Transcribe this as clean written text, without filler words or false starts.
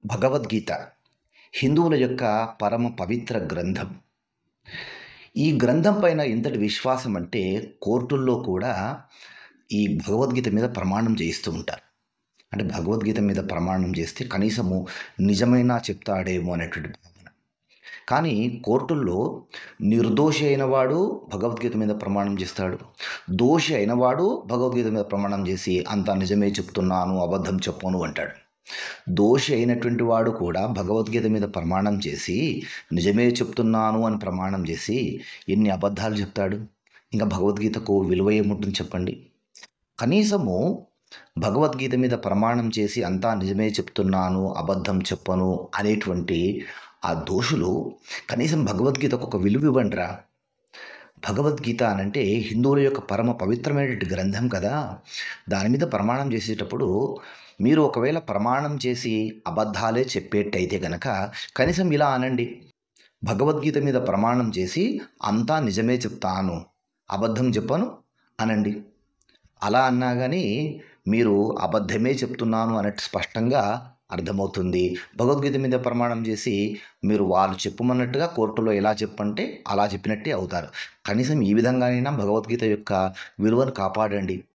భగవద్గీత హిందువుల యొక్క పరమ పవిత్ర గ్రంథం. ఈ గ్రంథం పైన ఎంతటి విశ్వాసం అంటే కోర్టుల్లో కూడా ఈ భగవద్గీత మీద ప్రమాణం చేయిస్తూ ఉంటారు. అంటే భగవద్గీత మీద ప్రమాణం చేస్తే కనీసము నిజమైనా చెప్తాడేమో అనేటువంటి భావన. కానీ కోర్టుల్లో నిర్దోషి అయినవాడు భగవద్గీత మీద ప్రమాణం చేస్తాడు. దోషి అయినవాడు భగవద్గీత మీద ప్రమాణం చేసి అంతా నిజమే చెప్తున్నాను, అబద్ధం చెప్పను అంటాడు. దోషి అయినటువంటి వాడు కూడా భగవద్గీత మీద ప్రమాణం చేసి నిజమే చెప్తున్నాను అని ప్రమాణం చేసి ఎన్ని అబద్ధాలు చెప్తాడు? ఇంకా భగవద్గీతకు విలువ ఏముంటుంది చెప్పండి? కనీసము భగవద్గీత మీద ప్రమాణం చేసి అంతా నిజమే చెప్తున్నాను, అబద్ధం చెప్పను అనేటువంటి ఆ దోషులు కనీసం భగవద్గీతకు ఒక విలువ ఇవ్వండిరా. భగవద్గీత అనంటే హిందువుల యొక్క పరమ పవిత్రమైనటువంటి గ్రంథం కదా. దాని మీద ప్రమాణం చేసేటప్పుడు మీరు ఒకవేళ ప్రమాణం చేసి అబద్ధాలే చెప్పేట్టయితే గనక కనీసం ఇలా అనండి, భగవద్గీత మీద ప్రమాణం చేసి అంతా నిజమే చెప్తాను, అబద్ధం చెప్పను అనండి. అలా అన్నా కానీ మీరు అబద్ధమే చెప్తున్నాను అన్నట్టు స్పష్టంగా అర్థమవుతుంది. భగవద్గీత మీద ప్రమాణం చేసి మీరు వాళ్ళు చెప్పమన్నట్టుగా కోర్టులో ఎలా చెప్పంటే అలా చెప్పినట్టే అవుతారు. కనీసం ఈ విధంగానైనా భగవద్గీత యొక్క విలువను కాపాడండి.